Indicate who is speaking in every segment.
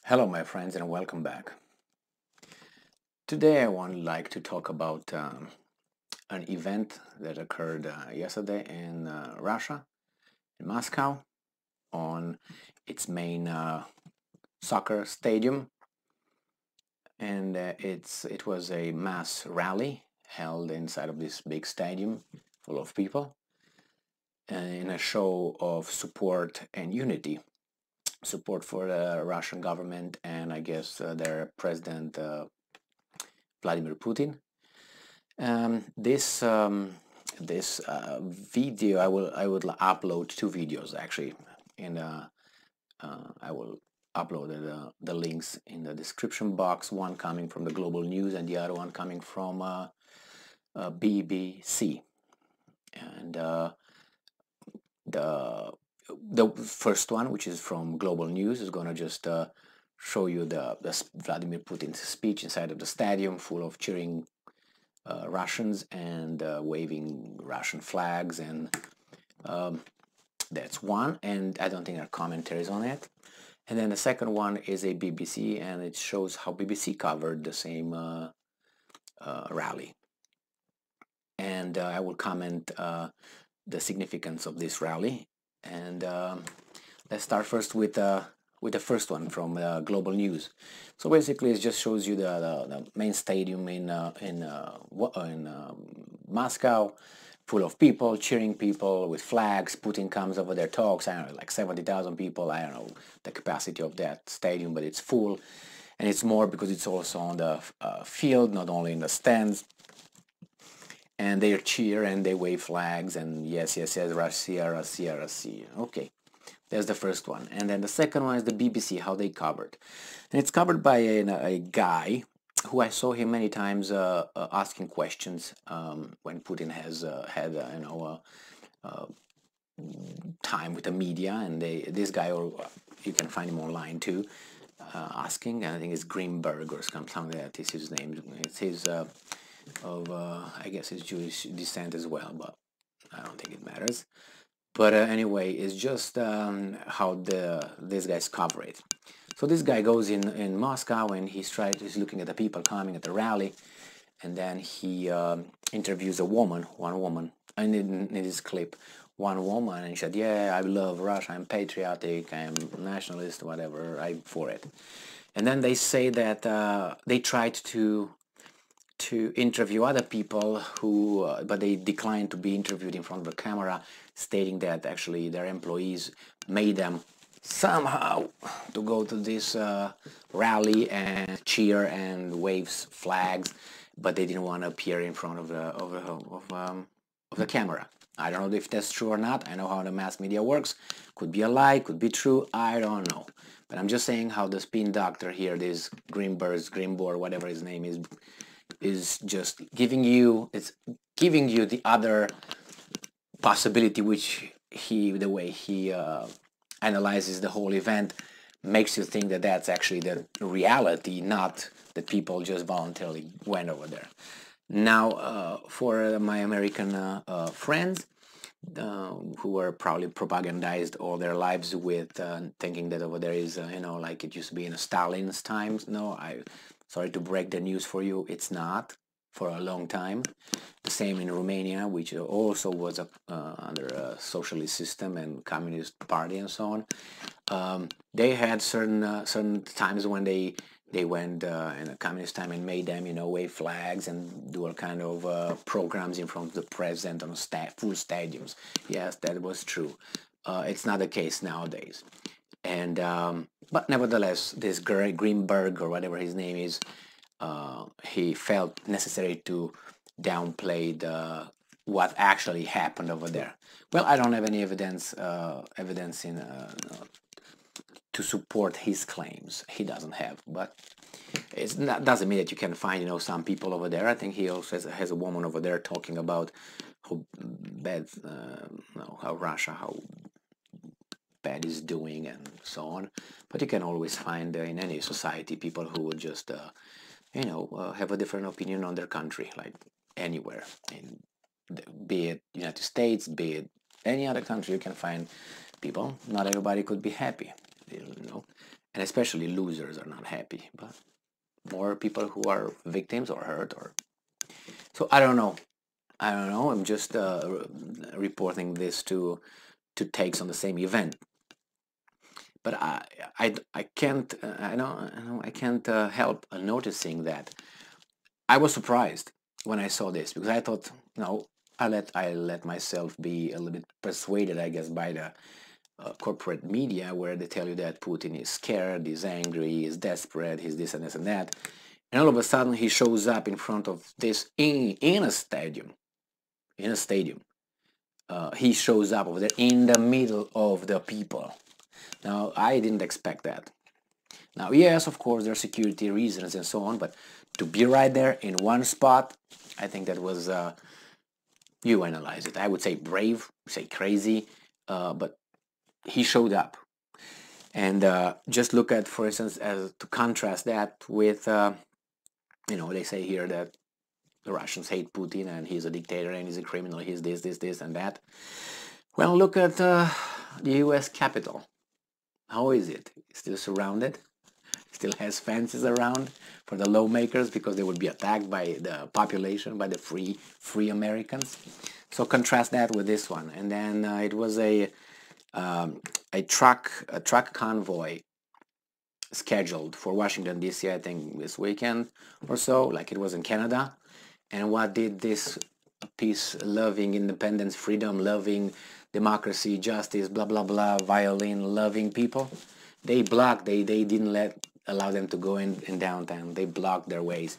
Speaker 1: Hello, my friends, and welcome back. Today, I would like to talk about an event that occurred yesterday in Russia, in Moscow, on its main soccer stadium, and it was a mass rally held inside of this big stadium full of people in a show of support and unity. Support for the Russian government and I guess their president Vladimir Putin. This video I would upload two videos actually, and I will upload the links in the description box. One coming from the Global News and the other one coming from BBC. And the the first one, which is from Global News, is gonna just show you the Vladimir Putin's speech inside of the stadium, full of cheering Russians and waving Russian flags, and um, that's one. And I don't think there are commentaries on it. And then the second one is a BBC, and it shows how BBC covered the same rally. And I will comment the significance of this rally. And let's start first with the first one from Global News. So basically, it just shows you the main stadium in Moscow, full of people, cheering people with flags. Putin comes over there, talks. I don't know, like 70,000 people. I don't know the capacity of that stadium, but it's full, and it's more because it's also on the field, not only in the stands. And they cheer and they wave flags and yes, yes, yes, Russia, Russia, Russia. Okay. There's the first one. And then the second one is the BBC, how they covered. And it's covered by a guy who I saw him many times asking questions when Putin has had, time with the media. And this guy, or you can find him online too, asking. I think it's Greenberg or something like that is his name. It's his, I guess his Jewish descent as well, but I don't think it matters. But anyway, it's just how these guys cover it. So this guy goes in Moscow and he's looking at the people coming at the rally, and then he interviews one woman, and in this clip, one woman, and she said, "Yeah, I love Russia. I'm patriotic. I'm nationalist. Whatever. I'm for it." And then they say that they tried to interview other people who, but they declined to be interviewed in front of the camera, stating that actually their employees made them somehow to go to this rally and cheer and wave flags, but they didn't want to appear in front of the camera. I don't know if that's true or not. I know how the mass media works. Could be a lie, could be true. I don't know. But I'm just saying how the spin doctor here, this Greenborg, whatever his name is just giving you the other possibility, which the way he analyzes the whole event makes you think that that's actually the reality, not that people just voluntarily went over there. Now, for my American friends who were probably propagandized all their lives with thinking that over there is, like it used to be in Stalin's times. No, sorry to break the news for you, it's not for a long time. The same in Romania, which also was under a socialist system and communist party and so on. They had certain times when they went in a communist time and made them, wave flags and do all kind of programs in front of the president on full stadiums. Yes, that was true. It's not the case nowadays. And but nevertheless, this Greenberg or whatever his name is, he felt necessary to downplay what actually happened over there. Well, I don't have any evidence in to support his claims. He doesn't have, but it doesn't mean that you can find some people over there. I think he also has a woman over there talking about how bad how Russia, how bad is doing and so on. But you can always find in any society people who would just have a different opinion on their country, like anywhere, in, be it United States, be it any other country. You can find people. Not everybody could be happy, you know. and especially losers are not happy, but more people who are victims or hurt, or so I don't know. I don't know. I'm just reporting this to takes on the same event. But I can't I can't help noticing that I was surprised when I saw this, because I thought, no, I let myself be a little bit persuaded, I guess, by the corporate media, where they tell you that Putin is scared, he's angry, he's desperate, he's this and this and that, and all of a sudden he shows up in front of this in a stadium, in a stadium. He shows up over there in the middle of the people. Now, I didn't expect that. Now, yes, of course, there are security reasons and so on, but to be right there in one spot, I think that was, you analyze it. I would say brave, say crazy, but he showed up. And just look at, for instance, to contrast that with, they say here that the Russians hate Putin and he's a dictator and he's a criminal, he's this, and that. Well, look at the US Capitol. How is it? Still surrounded? Still has fences around for the lawmakers because they would be attacked by the population, by the free Americans. So contrast that with this one. And then it was a truck convoy scheduled for Washington, D.C., I think this weekend or so, like it was in Canada. And what did this peace-loving, independence, freedom-loving, democracy, justice, blah, blah, blah, violin-loving people? They blocked, they didn't allow them to go in downtown. They blocked their ways.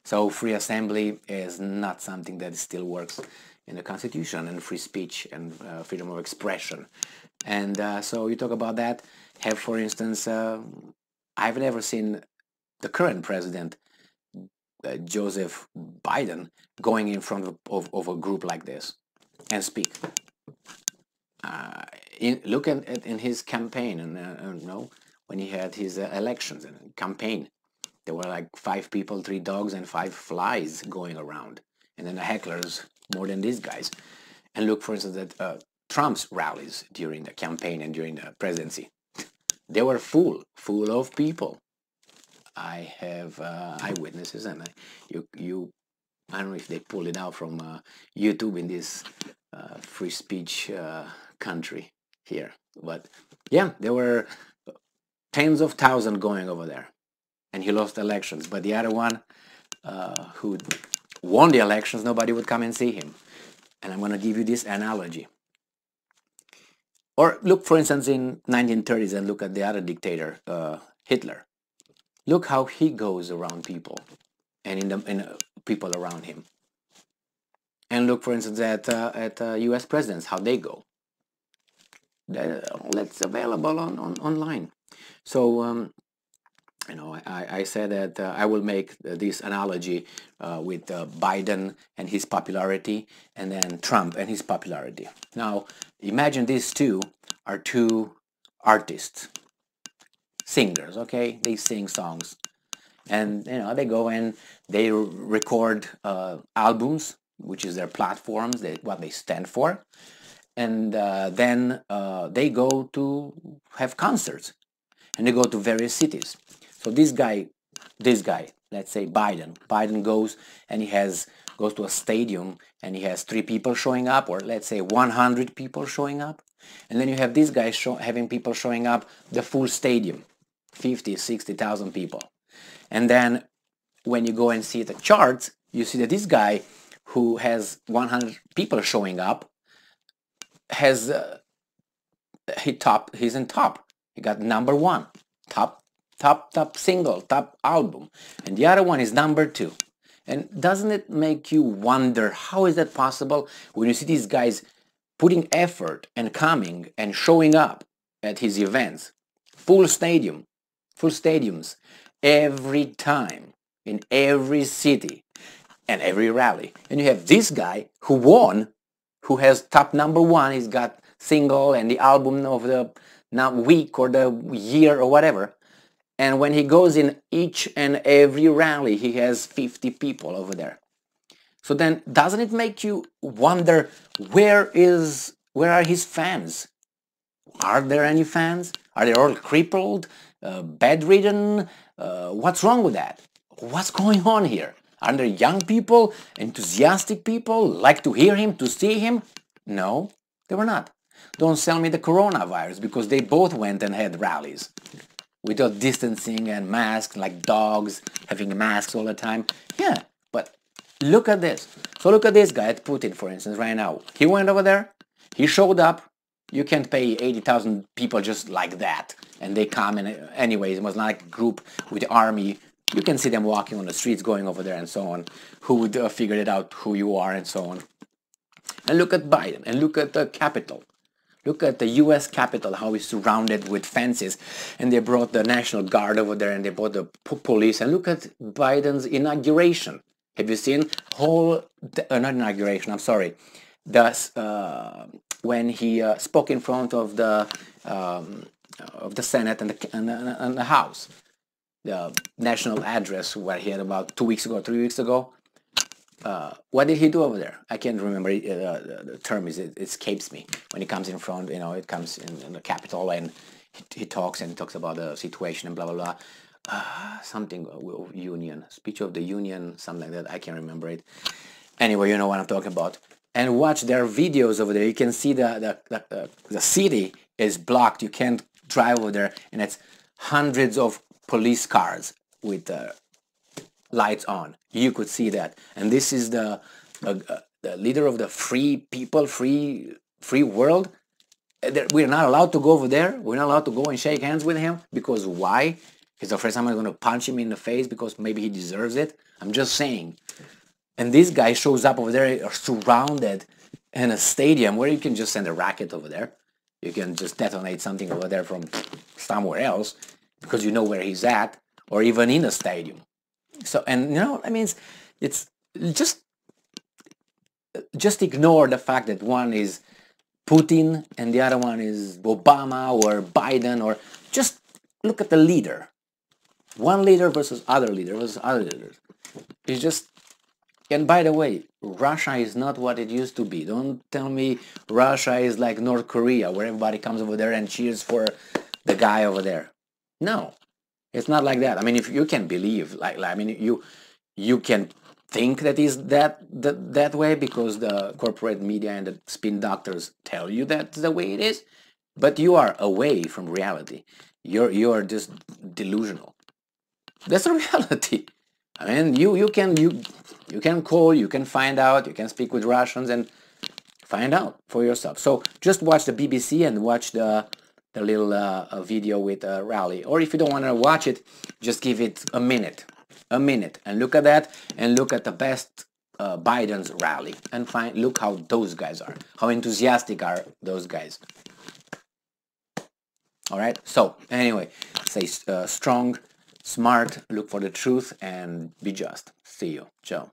Speaker 1: So free assembly is not something that still works in the Constitution, and free speech and freedom of expression. And so you talk about that. Have, for instance, I've never seen the current president, Joseph Biden, going in front of a group like this and speak. Look at in his campaign, and when he had his elections and campaign, there were like 5 people, 3 dogs, and 5 flies going around, and then the hecklers more than these guys. And look, for instance, at Trump's rallies during the campaign and during the presidency, they were full of people. I have eyewitnesses, and I don't know if they pulled it out from YouTube in this free speech country here, but yeah, there were tens of thousands going over there, and he lost elections. But the other one, who won the elections, nobody would come and see him. And I'm going to give you this analogy. Or look, for instance, in 1930s, and look at the other dictator, Hitler. Look how he goes around people, and in people around him. And look, for instance, at U.S. presidents, how they go. That's available online. So I said that I will make this analogy with Biden and his popularity, and then Trump and his popularity. Now, imagine these two are 2 artists, singers, okay? They sing songs, and they go and they record albums, which is their platforms, what they stand for, and then they go to have concerts, and they go to various cities. So this guy, let's say Biden goes and he goes to a stadium and he has 3 people showing up, or let's say 100 people showing up. And then you have this guy having people showing up, the full stadium, 50, 60,000 people. And then when you go and see the charts, you see that this guy who has 100 people showing up has, he's in top. He got number 1, top single, top album, and the other one is number 2. And doesn't it make you wonder, how is that possible when you see these guys putting effort and coming and showing up at his events, full stadiums, every time, in every city and every rally, and you have this guy who won, who has top number 1, he's got single and the album of the week or the year or whatever. And when he goes in each and every rally, he has 50 people over there. So then, doesn't it make you wonder, where are his fans? Are there any fans? Are they all crippled, bedridden? What's wrong with that? What's going on here? Are there young people, enthusiastic people, like to hear him, to see him? No, they were not. Don't sell me the coronavirus, because they both went and had rallies without distancing and masks, like dogs having masks all the time. Yeah, but look at this. So look at this guy at Putin, for instance, right now. He went over there, he showed up. You can't pay 80,000 people just like that, and they come, and anyways, it was like a group with the army. You can see them walking on the streets, going over there and so on. Who would figure it out who you are and so on. And look at Biden, and look at the Capitol. Look at the U.S. Capitol, how it's surrounded with fences, and they brought the National Guard over there, and they brought the police. And look at Biden's inauguration. Have you seen not inauguration? I'm sorry. When he spoke in front of the Senate and the House, the national address where he had about 2 weeks ago, 3 weeks ago. What did he do over there? I can't remember. The term it escapes me. When he comes in front, it comes in the Capitol, and he talks about the situation and blah blah blah. Something union, speech of the union, something like that. I can't remember it. Anyway, you know what I'm talking about. And watch their videos over there. You can see the city is blocked. You can't drive over there, and it's hundreds of police cars with lights on. You could see that. And this is the leader of the free people, free world. We're not allowed to go over there. We're not allowed to go and shake hands with him. Because why? He's afraid someone's going to punch him in the face because maybe he deserves it. I'm just saying. And this guy shows up over there, surrounded in a stadium where you can just send a rocket over there. You can just detonate something over there from somewhere else because you know where he's at, or even in a stadium. So, and I mean, it's just ignore the fact that one is Putin and the other one is Obama or Biden, or just look at the leader. One leader versus other leader versus other leaders. It's just. And by the way, Russia is not what it used to be. Don't tell me Russia is like North Korea, where everybody comes over there and cheers for the guy over there. No, it's not like that. I mean, if you can believe, I mean, you can think that is that way because the corporate media and the spin doctors tell you that's the way it is. But you are away from reality. You're just delusional. That's the reality. I mean, you can call, you can find out, you can speak with Russians and find out for yourself. So just watch the BBC and watch the little video with Rally. Or if you don't want to watch it, just give it a minute, and look at that, and look at the best Biden's rally, and look how those guys are, how enthusiastic are those guys. All right. So anyway, stay strong, smart, look for the truth, and be just. See you. Ciao.